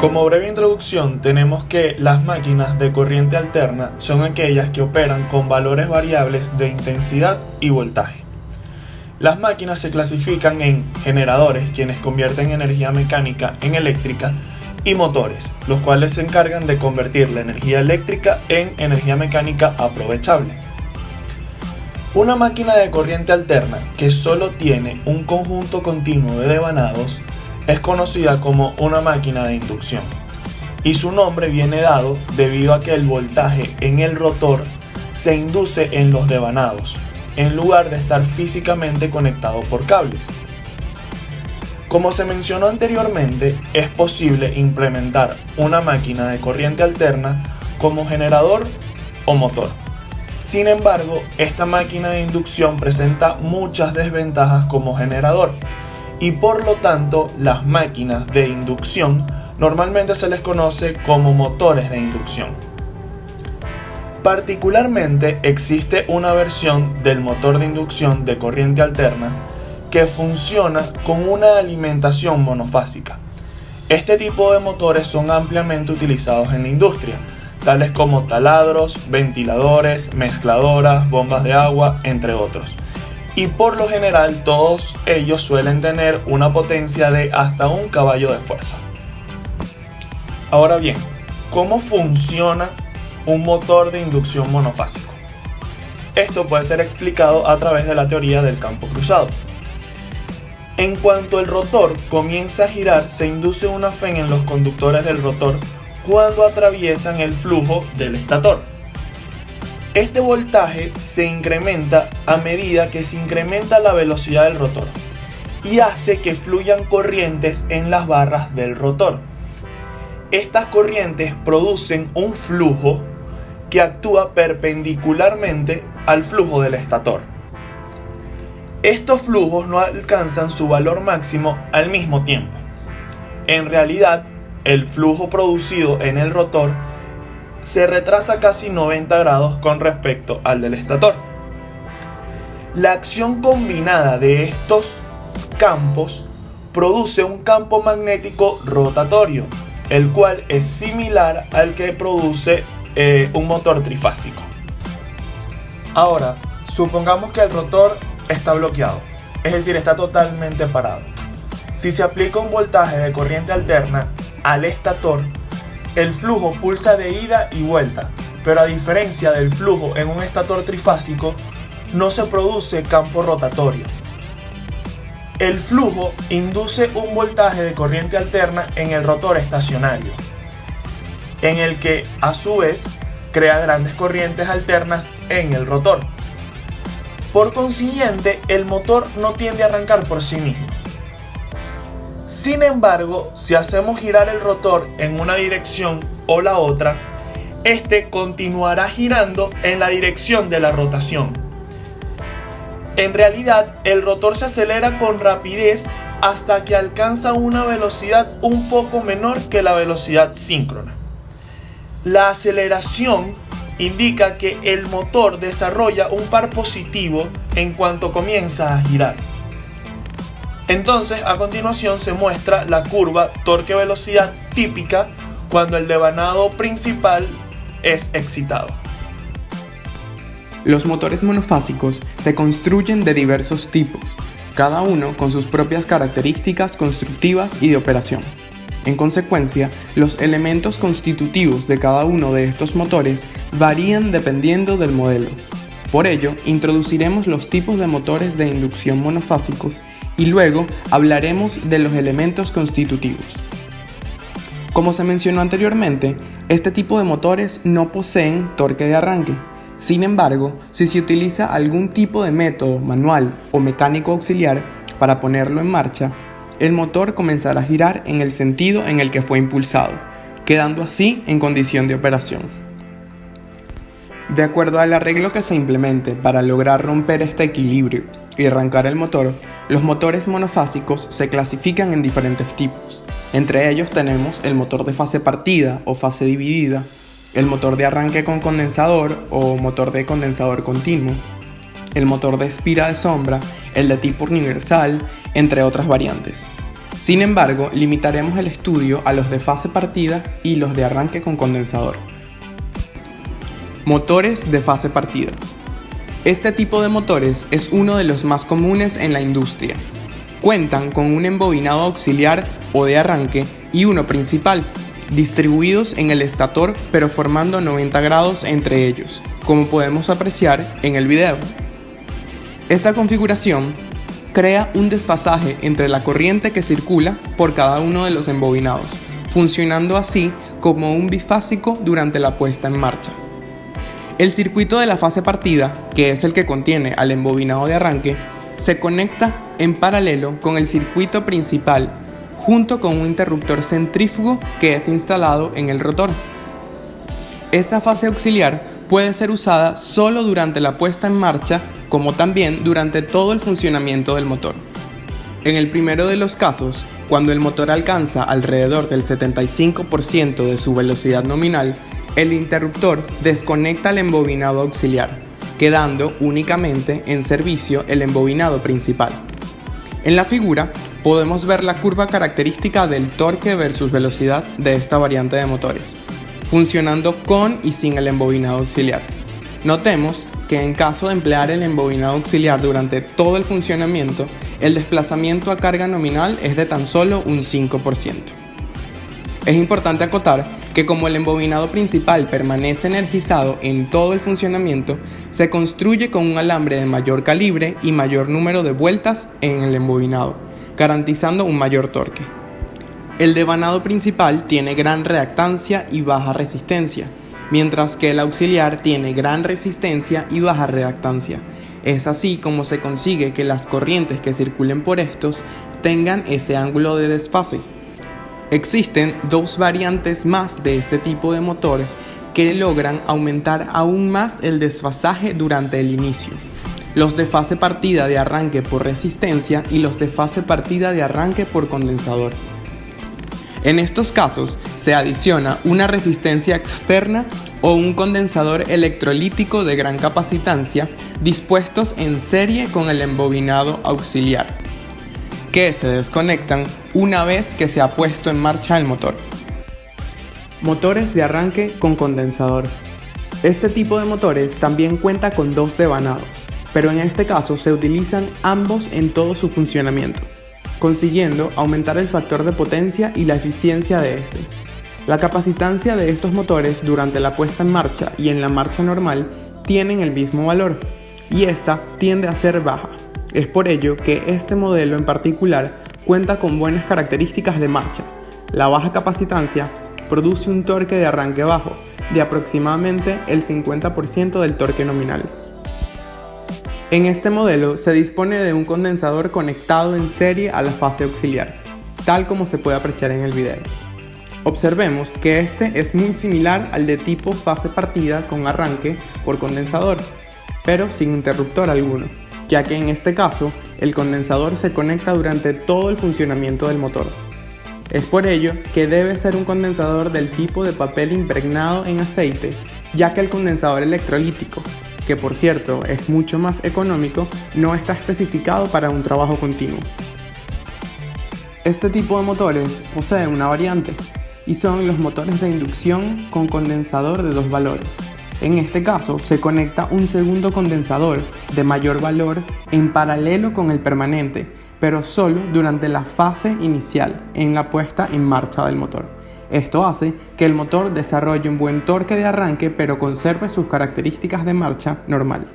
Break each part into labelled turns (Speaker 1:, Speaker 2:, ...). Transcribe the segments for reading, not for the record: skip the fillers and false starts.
Speaker 1: Como breve introducción, tenemos que las máquinas de corriente alterna son aquellas que operan con valores variables de intensidad y voltaje. Las máquinas se clasifican en generadores, quienes convierten energía mecánica en eléctrica, y motores, los cuales se encargan de convertir la energía eléctrica en energía mecánica aprovechable. Una máquina de corriente alterna que solo tiene un conjunto continuo de devanados es conocida como una máquina de inducción, y su nombre viene dado debido a que el voltaje en el rotor se induce en los devanados, en lugar de estar físicamente conectado por cables. Como se mencionó anteriormente, es posible implementar una máquina de corriente alterna como generador o motor. Sin embargo, esta máquina de inducción presenta muchas desventajas como generador, y por lo tanto las máquinas de inducción normalmente se les conoce como motores de inducción. Particularmente existe una versión del motor de inducción de corriente alterna que funciona con una alimentación monofásica. Este tipo de motores son ampliamente utilizados en la industria, tales como taladros, ventiladores, mezcladoras, bombas de agua, entre otros. Y por lo general todos ellos suelen tener una potencia de hasta 1 caballo de fuerza. Ahora bien, ¿cómo funciona un motor de inducción monofásico? Esto puede ser explicado a través de la teoría del campo cruzado. En cuanto el rotor comienza a girar, se induce una Fe en los conductores del rotor cuando atraviesan el flujo del estator. Este voltaje se incrementa a medida que se incrementa la velocidad del rotor y hace que fluyan corrientes en las barras del rotor. Estas corrientes producen un flujo que actúa perpendicularmente al flujo del estator. Estos flujos no alcanzan su valor máximo al mismo tiempo. En realidad, el flujo producido en el rotor se retrasa casi 90 grados con respecto al del estator. La acción combinada de estos campos produce un campo magnético rotatorio, el cual es similar al que produce un motor trifásico. Ahora, supongamos que el rotor está bloqueado, es decir, está totalmente parado. Si se aplica un voltaje de corriente alterna al estator, el flujo pulsa de ida y vuelta, pero a diferencia del flujo en un estator trifásico, no se produce campo rotatorio. El flujo induce un voltaje de corriente alterna en el rotor estacionario, en el que a su vez crea grandes corrientes alternas en el rotor. Por consiguiente, el motor no tiende a arrancar por sí mismo. Sin embargo, si hacemos girar el rotor en una dirección o la otra, este continuará girando en la dirección de la rotación. En realidad, el rotor se acelera con rapidez hasta que alcanza una velocidad un poco menor que la velocidad síncrona. La aceleración indica que el motor desarrolla un par positivo en cuanto comienza a girar. Entonces, a continuación se muestra la curva torque-velocidad típica cuando el devanado principal es excitado.
Speaker 2: Los motores monofásicos se construyen de diversos tipos, cada uno con sus propias características constructivas y de operación. En consecuencia, los elementos constitutivos de cada uno de estos motores varían dependiendo del modelo. Por ello, introduciremos los tipos de motores de inducción monofásicos y luego hablaremos de los elementos constitutivos. Como se mencionó anteriormente, este tipo de motores no poseen torque de arranque. Sin embargo, si se utiliza algún tipo de método manual o mecánico auxiliar para ponerlo en marcha, el motor comenzará a girar en el sentido en el que fue impulsado, quedando así en condición de operación. De acuerdo al arreglo que se implemente para lograr romper este equilibrio y arrancar el motor, los motores monofásicos se clasifican en diferentes tipos. Entre ellos tenemos el motor de fase partida o fase dividida, el motor de arranque con condensador o motor de condensador continuo, el motor de espira de sombra, el de tipo universal, entre otras variantes. Sin embargo, limitaremos el estudio a los de fase partida y los de arranque con condensador. Motores de fase partida. Este tipo de motores es uno de los más comunes en la industria. Cuentan con un embobinado auxiliar o de arranque y uno principal, distribuidos en el estator pero formando 90 grados entre ellos, como podemos apreciar en el video. Esta configuración crea un desfasaje entre la corriente que circula por cada uno de los embobinados, funcionando así como un bifásico durante la puesta en marcha. El circuito de la fase partida, que es el que contiene al embobinado de arranque, se conecta en paralelo con el circuito principal junto con un interruptor centrífugo que es instalado en el rotor. Esta fase auxiliar puede ser usada solo durante la puesta en marcha como también durante todo el funcionamiento del motor. En el primero de los casos, cuando el motor alcanza alrededor del 75% de su velocidad nominal, el interruptor desconecta el embobinado auxiliar, quedando únicamente en servicio el embobinado principal. En la figura podemos ver la curva característica del torque versus velocidad de esta variante de motores, funcionando con y sin el embobinado auxiliar. Notemos que en caso de emplear el embobinado auxiliar durante todo el funcionamiento, el desplazamiento a carga nominal es de tan solo un 5%. Es importante acotar que como el embobinado principal permanece energizado en todo el funcionamiento, se construye con un alambre de mayor calibre y mayor número de vueltas en el embobinado, garantizando un mayor torque. El devanado principal tiene gran reactancia y baja resistencia, mientras que el auxiliar tiene gran resistencia y baja reactancia. Es así como se consigue que las corrientes que circulen por estos tengan ese ángulo de desfase. Existen dos variantes más de este tipo de motor que logran aumentar aún más el desfasaje durante el inicio. Los de fase partida de arranque por resistencia y los de fase partida de arranque por condensador. En estos casos se adiciona una resistencia externa o un condensador electrolítico de gran capacitancia dispuestos en serie con el embobinado auxiliar, que se desconectan una vez que se ha puesto en marcha el motor. Motores de arranque con condensador. Este tipo de motores también cuenta con dos devanados, pero en este caso se utilizan ambos en todo su funcionamiento, consiguiendo aumentar el factor de potencia y la eficiencia de este. La capacitancia de estos motores durante la puesta en marcha y en la marcha normal tienen el mismo valor, y esta tiende a ser baja. Es por ello que este modelo en particular cuenta con buenas características de marcha. La baja capacitancia produce un torque de arranque bajo, de aproximadamente el 50% del torque nominal. En este modelo se dispone de un condensador conectado en serie a la fase auxiliar, tal como se puede apreciar en el video. Observemos que este es muy similar al de tipo fase partida con arranque por condensador, pero sin interruptor alguno, ya que en este caso el condensador se conecta durante todo el funcionamiento del motor. Es por ello que debe ser un condensador del tipo de papel impregnado en aceite, ya que el condensador electrolítico, que por cierto es mucho más económico, no está especificado para un trabajo continuo. Este tipo de motores posee una variante, y son los motores de inducción con condensador de dos valores. En este caso se conecta un segundo condensador de mayor valor en paralelo con el permanente, pero solo durante la fase inicial en la puesta en marcha del motor. Esto hace que el motor desarrolle un buen torque de arranque pero conserve sus características de marcha normal.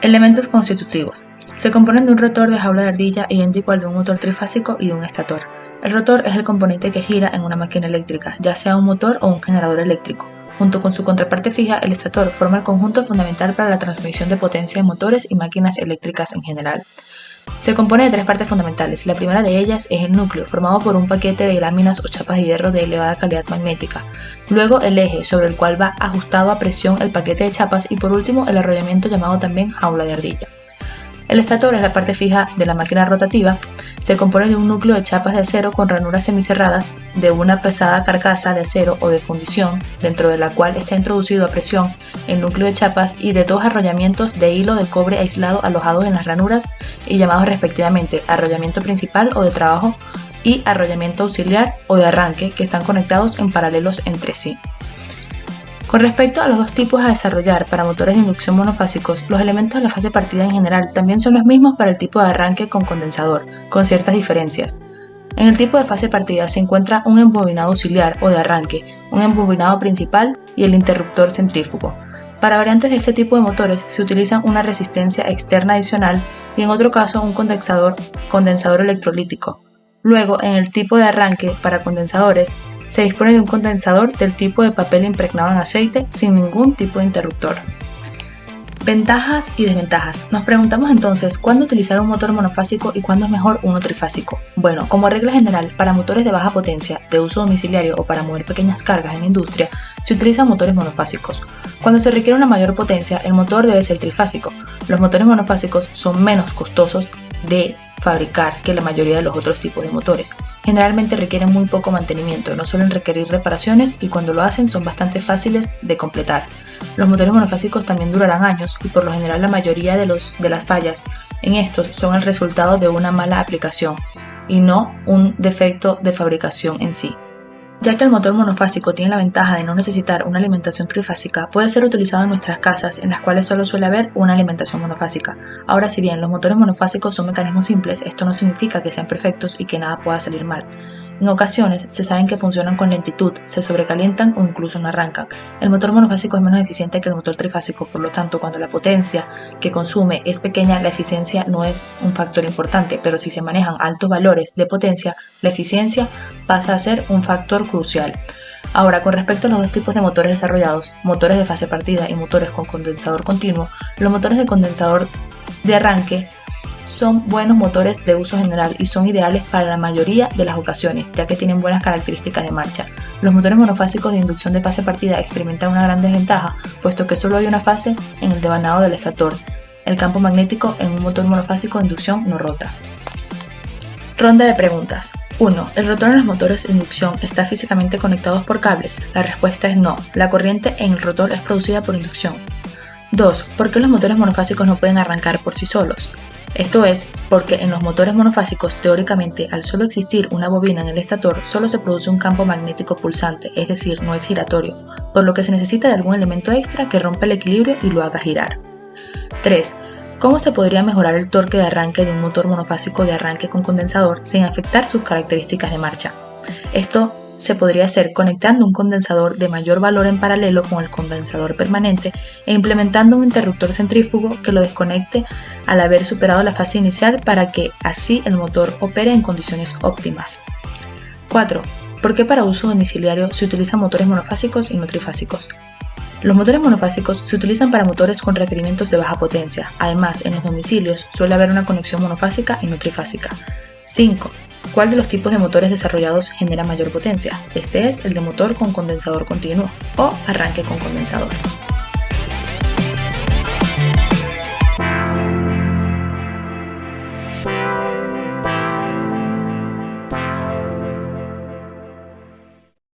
Speaker 3: Elementos constitutivos. Se componen de un rotor de jaula de ardilla idéntico al de un motor trifásico y de un estator. El rotor es el componente que gira en una máquina eléctrica, ya sea un motor o un generador eléctrico. Junto con su contraparte fija, el estator forma el conjunto fundamental para la transmisión de potencia de motores y máquinas eléctricas en general. Se compone de tres partes fundamentales. La primera de ellas es el núcleo, formado por un paquete de láminas o chapas de hierro de elevada calidad magnética. Luego el eje, sobre el cual va ajustado a presión el paquete de chapas, y por último el arrollamiento llamado también jaula de ardilla. El estator es la parte fija de la máquina rotativa. Se compone de un núcleo de chapas de acero con ranuras semicerradas, de una pesada carcasa de acero o de fundición, dentro de la cual está introducido a presión el núcleo de chapas, y de dos arrollamientos de hilo de cobre aislado alojados en las ranuras y llamados respectivamente arrollamiento principal o de trabajo y arrollamiento auxiliar o de arranque, que están conectados en paralelos entre sí. Con respecto a los dos tipos a desarrollar para motores de inducción monofásicos, los elementos de la fase partida en general también son los mismos para el tipo de arranque con condensador, con ciertas diferencias. En el tipo de fase partida se encuentra un embobinado auxiliar o de arranque, un embobinado principal y el interruptor centrífugo. Para variantes de este tipo de motores se utiliza una resistencia externa adicional y en otro caso un condensador electrolítico. Luego, en el tipo de arranque para condensadores, se dispone de un condensador del tipo de papel impregnado en aceite sin ningún tipo de interruptor. Ventajas y desventajas. Nos preguntamos entonces cuándo utilizar un motor monofásico y cuándo es mejor uno trifásico. Bueno, como regla general, para motores de baja potencia, de uso domiciliario o para mover pequeñas cargas en la industria, se utilizan motores monofásicos. Cuando se requiere una mayor potencia, el motor debe ser trifásico. Los motores monofásicos son menos costosos de fabricar que la mayoría de los otros tipos de motores. Generalmente requieren muy poco mantenimiento, no suelen requerir reparaciones y cuando lo hacen son bastante fáciles de completar. Los motores monofásicos también durarán años y por lo general la mayoría de las fallas en estos son el resultado de una mala aplicación y no un defecto de fabricación en sí. Ya que el motor monofásico tiene la ventaja de no necesitar una alimentación trifásica, puede ser utilizado en nuestras casas en las cuales solo suele haber una alimentación monofásica. Ahora, si bien los motores monofásicos son mecanismos simples, esto no significa que sean perfectos y que nada pueda salir mal. En ocasiones se saben que funcionan con lentitud, se sobrecalientan o incluso no arrancan. El motor monofásico es menos eficiente que el motor trifásico, por lo tanto, cuando la potencia que consume es pequeña, la eficiencia no es un factor importante, pero si se manejan altos valores de potencia, la eficiencia pasa a ser un factor crucial. Ahora, con respecto a los dos tipos de motores desarrollados, motores de fase partida y motores con condensador continuo, los motores de condensador de arranque son buenos motores de uso general y son ideales para la mayoría de las ocasiones, ya que tienen buenas características de marcha. Los motores monofásicos de inducción de fase partida experimentan una gran desventaja, puesto que solo hay una fase en el devanado del estator. El campo magnético en un motor monofásico de inducción no rota. Ronda de preguntas. 1. ¿El rotor en los motores de inducción está físicamente conectados por cables? La respuesta es no. La corriente en el rotor es producida por inducción. 2. ¿Por qué los motores monofásicos no pueden arrancar por sí solos? Esto es porque en los motores monofásicos, teóricamente, al solo existir una bobina en el estator, solo se produce un campo magnético pulsante, es decir, no es giratorio, por lo que se necesita de algún elemento extra que rompa el equilibrio y lo haga girar. 3. ¿Cómo se podría mejorar el torque de arranque de un motor monofásico de arranque con condensador sin afectar sus características de marcha? Esto se podría hacer conectando un condensador de mayor valor en paralelo con el condensador permanente e implementando un interruptor centrífugo que lo desconecte al haber superado la fase inicial para que así el motor opere en condiciones óptimas. 4. ¿Por qué para uso domiciliario se utilizan motores monofásicos y no trifásicos? Los motores monofásicos se utilizan para motores con requerimientos de baja potencia. Además, en los domicilios suele haber una conexión monofásica y no trifásica. 5. ¿Cuál de los tipos de motores desarrollados genera mayor potencia? Este es el de motor con condensador continuo o arranque con condensador.